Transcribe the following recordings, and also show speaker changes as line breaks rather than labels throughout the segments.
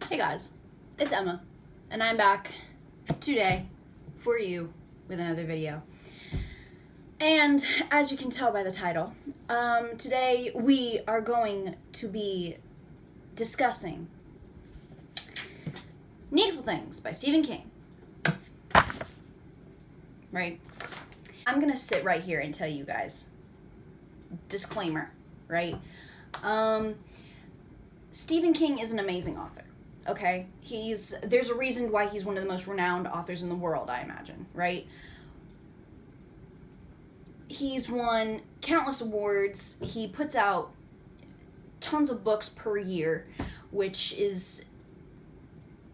Hey guys, it's Emma, and I'm back today for you with another video. And as you can tell by the title, today we are going to be discussing Needful Things by Stephen King. Right? I'm gonna sit right here and tell you guys, disclaimer, right? Stephen King is an amazing author. Okay, there's a reason why he's one of the most renowned authors in the world, I imagine, right? He's won countless awards. He puts out tons of books per year, which is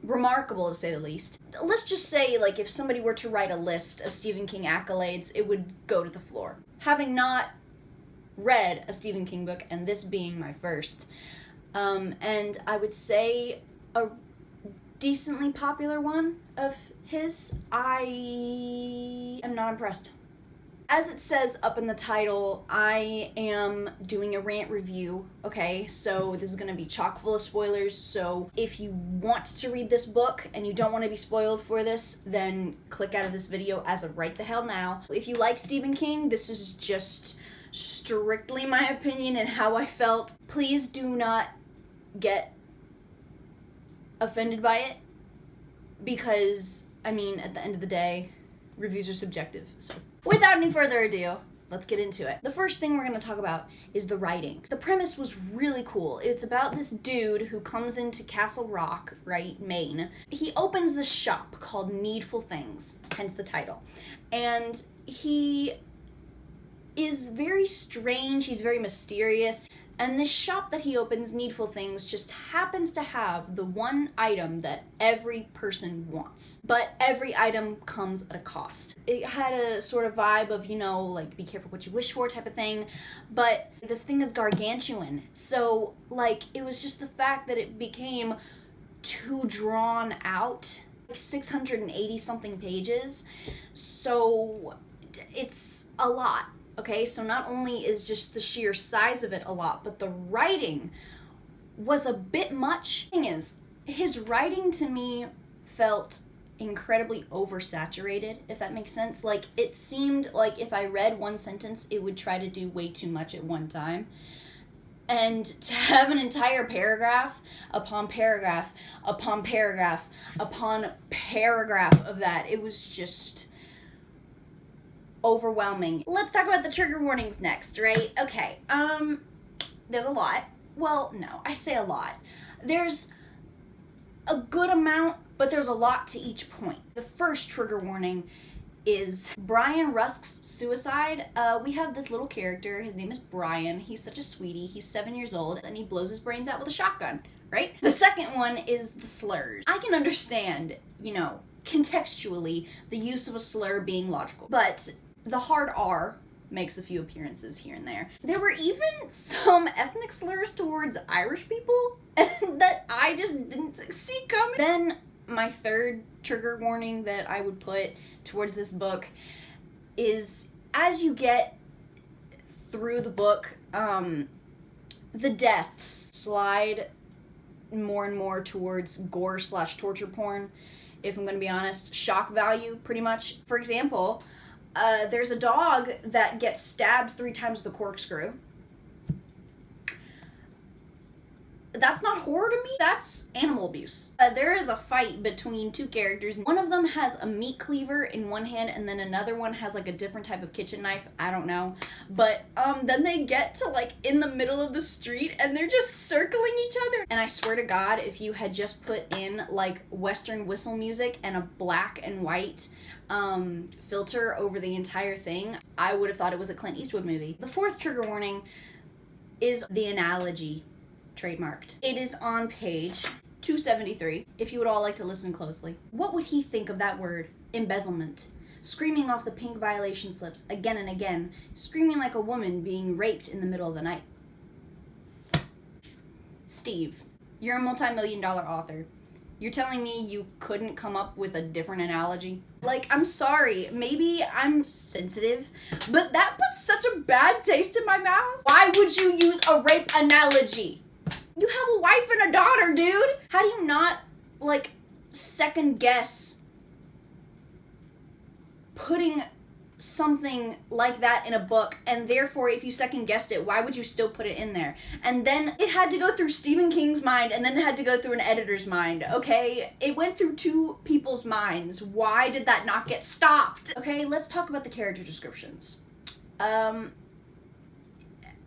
remarkable to say the least. Let's just say, like, if somebody were to write a list of Stephen King accolades, it would go to the floor. Having not read a Stephen King book, and this being my first, and I would say a decently popular one of his, I am not impressed. As it says up in the title, I am doing a rant review, okay? So this is going to be chock full of spoilers, so if you want to read this book and you don't want to be spoiled for this, then click out of this video as of right the hell now. If you like Stephen King, this is just strictly my opinion and how I felt. Please do not get offended by it, because, I mean, at the end of the day, reviews are subjective. So without any further ado, let's get into it. The first thing we're going to talk about is the writing. The premise was really cool. It's about this dude who comes into Castle Rock, right, Maine. He opens this shop called Needful Things, hence the title. And he is very strange, he's very mysterious. And this shop that he opens, Needful Things, just happens to have the one item that every person wants. But every item comes at a cost. It had a sort of vibe of, you know, like, be careful what you wish for type of thing. But this thing is gargantuan. So, like, it was just the fact that it became too drawn out. Like 680 something pages. So, it's a lot. Okay, so not only is just the sheer size of it a lot, but the writing was a bit much. The thing is, his writing to me felt incredibly oversaturated, if that makes sense. Like, it seemed like if I read one sentence, it would try to do way too much at one time. And to have an entire paragraph upon paragraph upon paragraph upon paragraph of that, it was just overwhelming. Let's talk about the trigger warnings next, right? Okay, there's a lot. Well, no, I say a lot. There's a good amount, but there's a lot to each point. The first trigger warning is Brian Rusk's suicide. We have this little character, his name is Brian. He's such a sweetie. He's 7 years old, and he blows his brains out with a shotgun, right? The second one is the slurs. I can understand, you know, contextually, the use of a slur being logical, but the hard R makes a few appearances here and there. There were even some ethnic slurs towards Irish people that I just didn't see coming. Then my third trigger warning that I would put towards this book is, as you get through the book, the deaths slide more and more towards gore / torture porn, if I'm gonna be honest. Shock value, pretty much. For example, there's a dog that gets stabbed 3 times with a corkscrew. That's not horror to me, that's animal abuse. There is a fight between 2 characters. One of them has a meat cleaver in one hand, and then another one has like a different type of kitchen knife, I don't know. But then they get to like in the middle of the street and they're just circling each other. And I swear to God, if you had just put in like Western whistle music and a black and white filter over the entire thing, I would have thought it was a Clint Eastwood movie. The fourth trigger warning is the analogy, trademarked. It is on page 273, if you would all like to listen closely. What would he think of that word, embezzlement? Screaming off the pink violation slips again and again, screaming like a woman being raped in the middle of the night. Steve, you're a multi-million-dollar author. You're telling me you couldn't come up with a different analogy? Like, I'm sorry, maybe I'm sensitive, but that puts such a bad taste in my mouth. Why would you use a rape analogy? You have a wife and a daughter, dude! How do you not like, second guess putting something like that in a book, and therefore if you second guessed it, why would you still put it in there? And then it had to go through Stephen King's mind, and then it had to go through an editor's mind, okay? It went through two people's minds. Why did that not get stopped? Okay, let's talk about the character descriptions.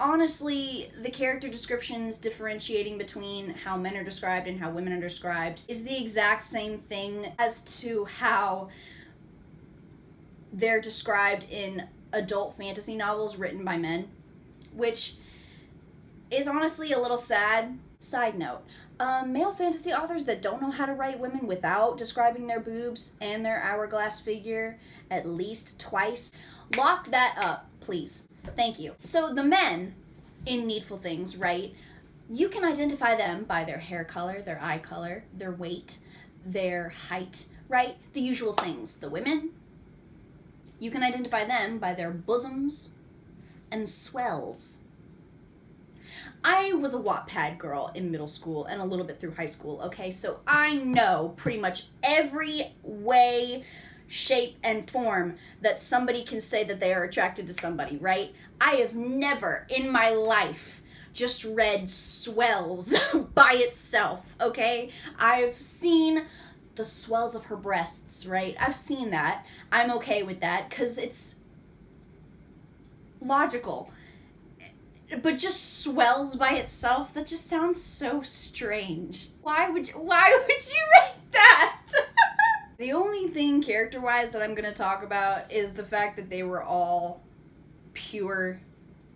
Honestly, the character descriptions differentiating between how men are described and how women are described is the exact same thing as to how they're described in adult fantasy novels written by men, which is honestly a little sad. Side note, male fantasy authors that don't know how to write women without describing their boobs and their hourglass figure at least twice, lock that up, please. Thank you. So the men in Needful Things, right, you can identify them by their hair color, their eye color, their weight, their height, right? The usual things. The women, you can identify them by their bosoms and swells. I was a Wattpad girl in middle school and a little bit through high school, okay? So I know pretty much every way, shape, and form that somebody can say that they are attracted to somebody, right? I have never in my life just read swells by itself, okay? I've seen the swells of her breasts, right? I've seen that. I'm okay with that because it's logical. But just swells by itself, that just sounds so strange. Why would you rate that? The only thing character-wise that I'm gonna talk about is the fact that they were all pure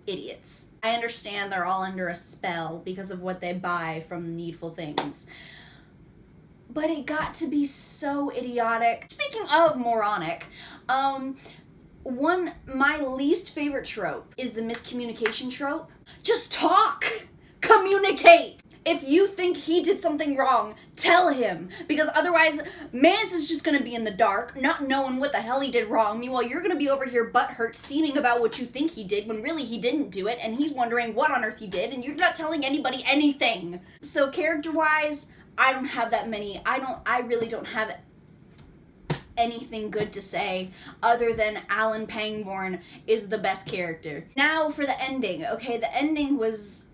idiots. I understand they're all under a spell because of what they buy from Needful Things. But it got to be so idiotic. Speaking of moronic, my least favorite trope is the miscommunication trope. Just talk! Communicate! If you think he did something wrong, tell him. Because otherwise, Mance is just gonna be in the dark, not knowing what the hell he did wrong. Meanwhile, you're gonna be over here butthurt, steaming about what you think he did, when really he didn't do it, and he's wondering what on earth he did, and you're not telling anybody anything. So character-wise, I don't have that many. I really don't have anything good to say other than Alan Pangborn is the best character. Now for the ending. Okay, the ending was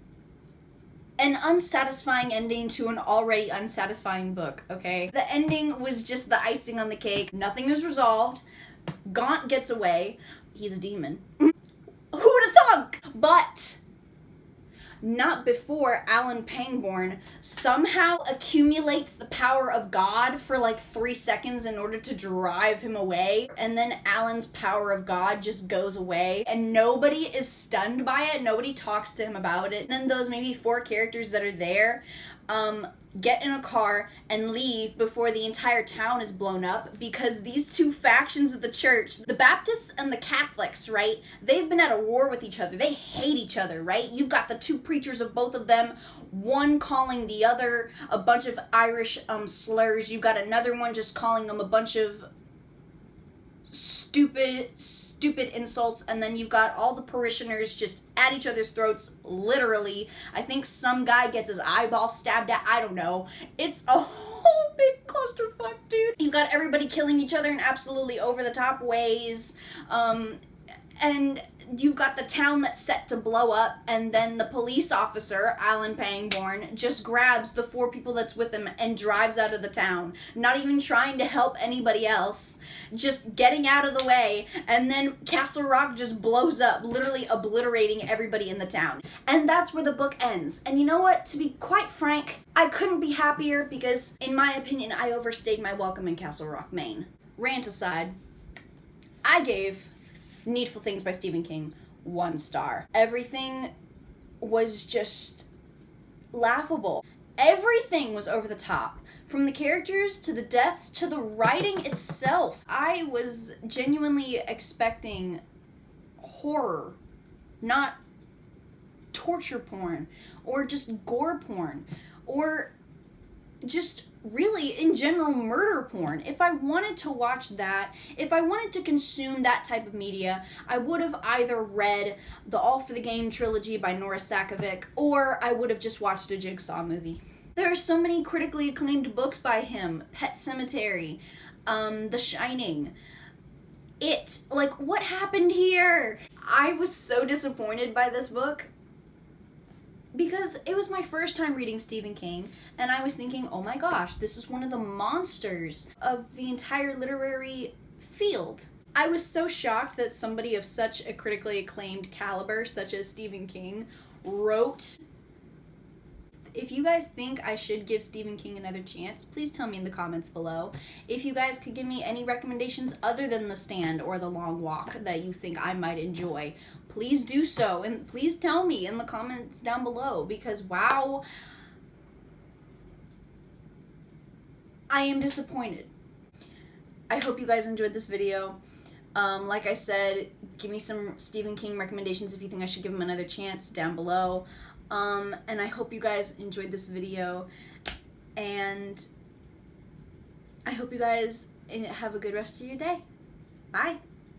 an unsatisfying ending to an already unsatisfying book, okay? The ending was just the icing on the cake. Nothing is resolved. Gaunt gets away. He's a demon. Who'da thunk? But not before Alan Pangborn somehow accumulates the power of God for like 3 seconds in order to drive him away, and then Alan's power of God just goes away, and nobody is stunned by it, nobody talks to him about it. And then those maybe 4 characters that are there, get in a car and leave before the entire town is blown up, because these two factions of the church, the Baptists and the Catholics, right, they've been at a war with each other. They hate each other, right? You've got the 2 preachers of both of them, one calling the other a bunch of Irish slurs. You've got another one just calling them a bunch of stupid insults, and then you've got all the parishioners just at each other's throats, literally. I think some guy gets his eyeball stabbed at, I don't know. It's a whole big clusterfuck, dude. You've got everybody killing each other in absolutely over-the-top ways, and you've got the town that's set to blow up, and then the police officer, Alan Pangborn, just grabs the 4 people that's with him and drives out of the town, not even trying to help anybody else, just getting out of the way, and then Castle Rock just blows up, literally obliterating everybody in the town. And that's where the book ends. And you know what? To be quite frank, I couldn't be happier because, in my opinion, I overstayed my welcome in Castle Rock, Maine. Rant aside, I gave Needful Things by Stephen King 1 star. Everything was just laughable. Everything was over the top. From the characters, to the deaths, to the writing itself. I was genuinely expecting horror, not torture porn, or just gore porn, or just really, in general, murder porn. If I wanted to watch that, if I wanted to consume that type of media, I would have either read the All for the Game trilogy by Nora Sakovic, or I would have just watched a Jigsaw movie. There are so many critically acclaimed books by him. Pet Sematary, The Shining, It. Like, what happened here? I was so disappointed by this book because it was my first time reading Stephen King, and I was thinking, oh my gosh, this is one of the monsters of the entire literary field. I was so shocked that somebody of such a critically acclaimed caliber, such as Stephen King, wrote. If you guys think I should give Stephen King another chance, please tell me in the comments below. If you guys could give me any recommendations other than The Stand or The Long Walk that you think I might enjoy, please do so. And please tell me in the comments down below, because wow, I am disappointed. I hope you guys enjoyed this video. Like I said, give me some Stephen King recommendations if you think I should give him another chance down below. And I hope you guys enjoyed this video, and I hope you guys have a good rest of your day. Bye!